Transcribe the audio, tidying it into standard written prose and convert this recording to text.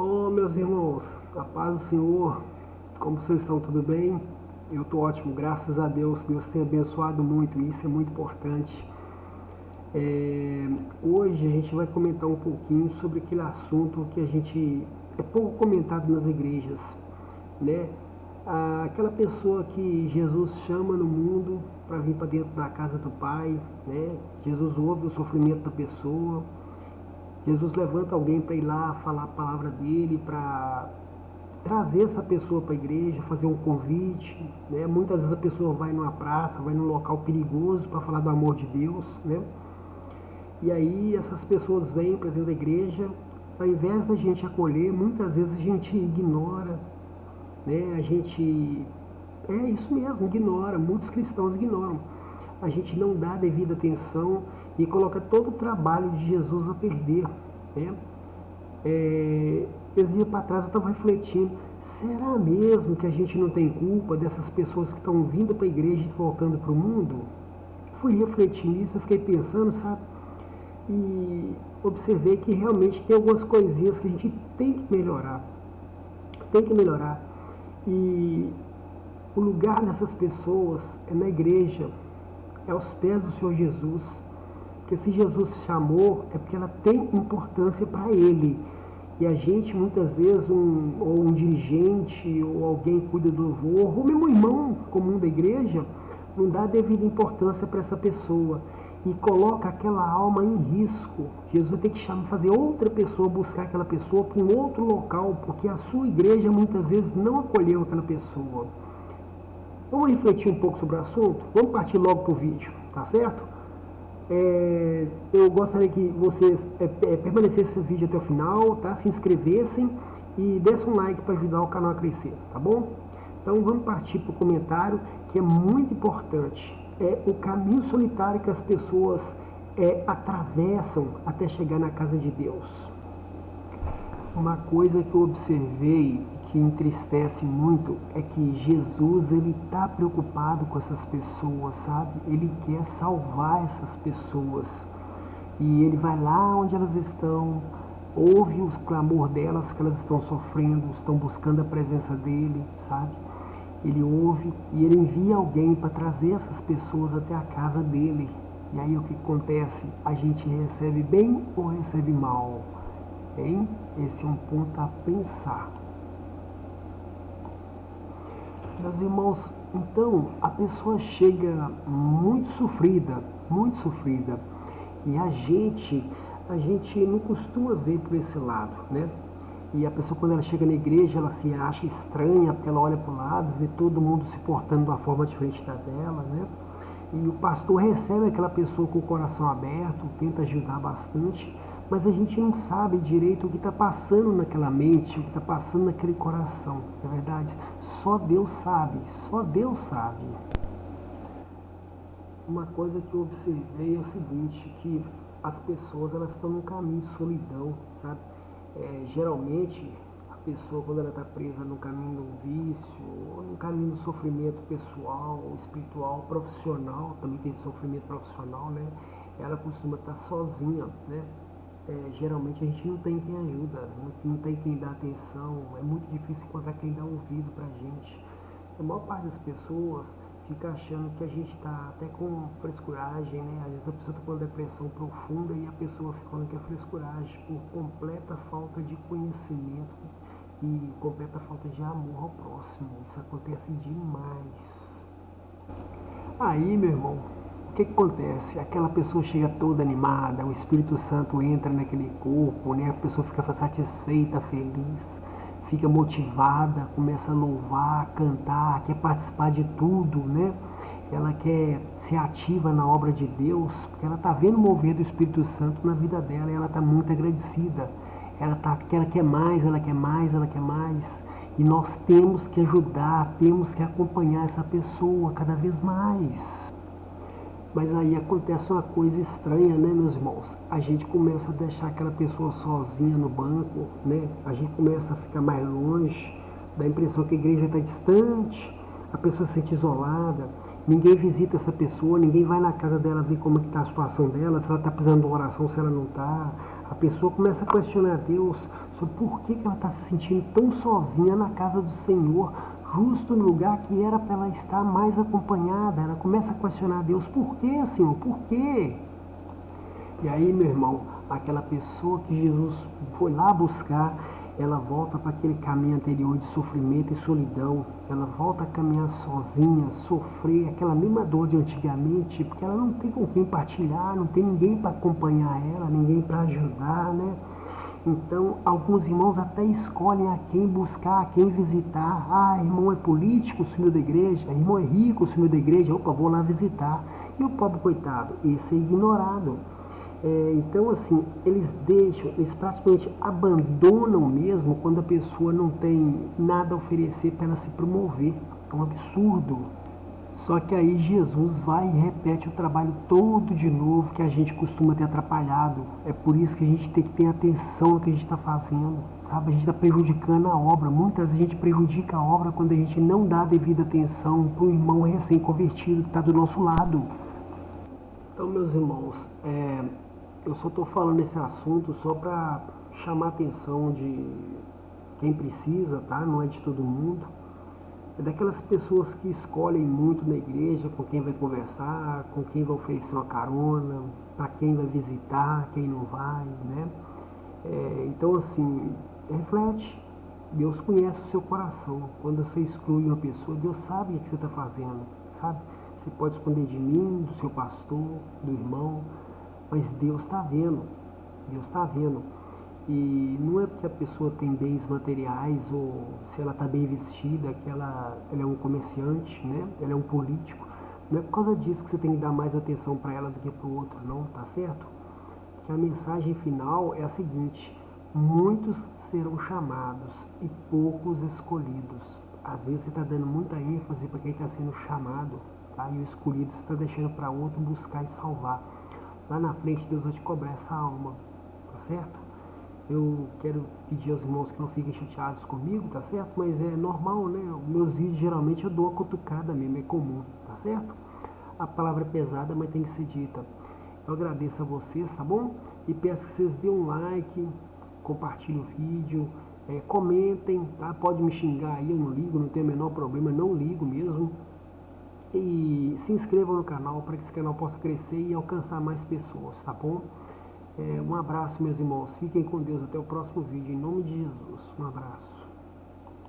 Oh, meus irmãos, a paz do Senhor, como vocês estão? Tudo bem? Eu estou ótimo, graças a Deus. Deus tem abençoado muito e isso é muito importante. Hoje a gente vai comentar um pouquinho sobre aquele assunto que a gente é pouco comentado nas igrejas, né? Aquela pessoa que Jesus chama no mundo para vir para dentro da casa do Pai, né? Jesus ouve o sofrimento da pessoa. Jesus levanta alguém para ir lá falar a palavra dele, para trazer essa pessoa para a igreja, fazer um convite, né? Muitas vezes a pessoa vai numa praça, vai num local perigoso para falar do amor de Deus, né? E aí essas pessoas vêm para dentro da igreja, ao invés da gente acolher, muitas vezes a gente ignora, né? A gente é isso mesmo, ignora, muitos cristãos ignoram. A gente não dá a devida atenção e coloca todo o trabalho de Jesus a perder, né? Esse dia para trás eu estava refletindo, será mesmo que a gente não tem culpa dessas pessoas que estão vindo para a igreja e voltando para o mundo? Fui refletir nisso, eu fiquei pensando, sabe? E observei que realmente tem algumas coisinhas que a gente tem que melhorar. Tem que melhorar. E o lugar dessas pessoas é na igreja, é aos pés do Senhor Jesus. Porque se Jesus chamou, é porque ela tem importância para Ele. E a gente, muitas vezes, ou um dirigente, ou alguém que cuida do louvor, ou mesmo um irmão comum da igreja, não dá a devida importância para essa pessoa. E coloca aquela alma em risco. Jesus vai ter que fazer outra pessoa buscar aquela pessoa para um outro local, porque a sua igreja muitas vezes não acolheu aquela pessoa. Vamos refletir um pouco sobre o assunto? Vamos partir logo para o vídeo, tá certo? Eu gostaria que vocês permanecessem no vídeo até o final, tá? Se inscrevessem e dessem um like para ajudar o canal a crescer, tá bom? Então vamos partir para o comentário, que é muito importante. É o caminho solitário que as pessoas atravessam até chegar na casa de Deus. Uma coisa que eu observei que entristece muito é que Jesus, ele está preocupado com essas pessoas, sabe? Ele quer salvar essas pessoas. E ele vai lá onde elas estão, ouve o clamor delas que elas estão sofrendo, estão buscando a presença dele, sabe? Ele ouve e ele envia alguém para trazer essas pessoas até a casa dele. E aí o que acontece? A gente recebe bem ou recebe mal? Hein? Esse é um ponto a pensar. Meus irmãos, então a pessoa chega muito sofrida, e a gente não costuma ver por esse lado, né? E a pessoa, quando ela chega na igreja, ela se acha estranha, porque ela olha para o lado, vê todo mundo se portando de uma forma diferente da dela, né? E o pastor recebe aquela pessoa com o coração aberto, tenta ajudar bastante, mas a gente não sabe direito o que está passando naquela mente, o que está passando naquele coração, não é verdade? Só Deus sabe, só Deus sabe. Uma coisa que eu observei é o seguinte, que as pessoas elas estão num caminho de solidão, sabe? Geralmente a pessoa, quando ela está presa no caminho do vício, ou no caminho do sofrimento pessoal, espiritual, profissional, também tem sofrimento profissional, né? Ela costuma estar sozinha, né? Geralmente a gente não tem quem ajuda, não tem quem dá atenção, é muito difícil encontrar quem dá ouvido pra gente. A maior parte das pessoas fica achando que a gente está até com frescuragem, né? Às vezes a pessoa está com uma depressão profunda e a pessoa fica falando que é frescuragem por completa falta de conhecimento e completa falta de amor ao próximo. Isso acontece demais. Aí, meu irmão, o que acontece? Aquela pessoa chega toda animada, o Espírito Santo entra naquele corpo, né? A pessoa fica satisfeita, feliz, fica motivada, começa a louvar, a cantar, quer participar de tudo, né? Ela quer ser ativa na obra de Deus, porque ela está vendo o mover do Espírito Santo na vida dela e ela está muito agradecida. Ela quer mais, ela quer mais, ela quer mais. E nós temos que ajudar, temos que acompanhar essa pessoa cada vez mais. Mas aí acontece uma coisa estranha, né, meus irmãos? A gente começa a deixar aquela pessoa sozinha no banco, né? A gente começa a ficar mais longe, dá a impressão que a igreja está distante, a pessoa se sente isolada, ninguém visita essa pessoa, ninguém vai na casa dela ver como está a situação dela, se ela está precisando de uma oração, se ela não está. A pessoa começa a questionar Deus sobre por que ela está se sentindo tão sozinha na casa do Senhor, justo no lugar que era para ela estar mais acompanhada. Ela começa a questionar Deus, por que, Senhor? Por quê? E aí, meu irmão, aquela pessoa que Jesus foi lá buscar, ela volta para aquele caminho anterior de sofrimento e solidão. Ela volta a caminhar sozinha, sofrer aquela mesma dor de antigamente, porque ela não tem com quem partilhar, não tem ninguém para acompanhar ela, ninguém para ajudar, né? Então, alguns irmãos até escolhem a quem buscar, a quem visitar. Ah, irmão é político, sumiu da igreja. Irmão é rico, sumiu da igreja. Opa, vou lá visitar. E o pobre coitado? Esse é ignorado. Então, assim, eles praticamente abandonam mesmo quando a pessoa não tem nada a oferecer para ela se promover. É um absurdo. Só que aí Jesus vai e repete o trabalho todo de novo que a gente costuma ter atrapalhado. É por isso que a gente tem que ter atenção no que a gente está fazendo, sabe? A gente está prejudicando a obra. Muitas vezes a gente prejudica a obra quando a gente não dá a devida atenção para o irmão recém-convertido que está do nosso lado. Então, meus irmãos, eu só estou falando esse assunto só para chamar a atenção de quem precisa, tá? Não é de todo mundo. É daquelas pessoas que escolhem muito na igreja com quem vai conversar, com quem vai oferecer uma carona, para quem vai visitar, quem não vai, né? Então, assim, reflete. Deus conhece o seu coração. Quando você exclui uma pessoa, Deus sabe o que você está fazendo, sabe? Você pode esconder de mim, do seu pastor, do irmão, mas Deus está vendo. Deus está vendo. E não é porque a pessoa tem bens materiais ou se ela está bem vestida, que ela é um comerciante, né? Ela é um político. Não é por causa disso que você tem que dar mais atenção para ela do que para o outro, não, tá certo? Porque a mensagem final é a seguinte: muitos serão chamados e poucos escolhidos. Às vezes você está dando muita ênfase para quem está sendo chamado, tá? E o escolhido você está deixando para outro buscar e salvar. Lá na frente Deus vai te cobrar essa alma, tá certo? Eu quero pedir aos irmãos que não fiquem chateados comigo, tá certo? Mas é normal, né? Meus vídeos geralmente eu dou uma cutucada mesmo, é comum, tá certo? A palavra é pesada, mas tem que ser dita. Eu agradeço a vocês, tá bom? E peço que vocês dêem um like, compartilhem o vídeo, comentem, tá? Pode me xingar aí, eu não ligo, não tenho o menor problema, não ligo mesmo. E se inscrevam no canal para que esse canal possa crescer e alcançar mais pessoas, tá bom? Um abraço, meus irmãos. Fiquem com Deus. Até o próximo vídeo. Em nome de Jesus. Um abraço.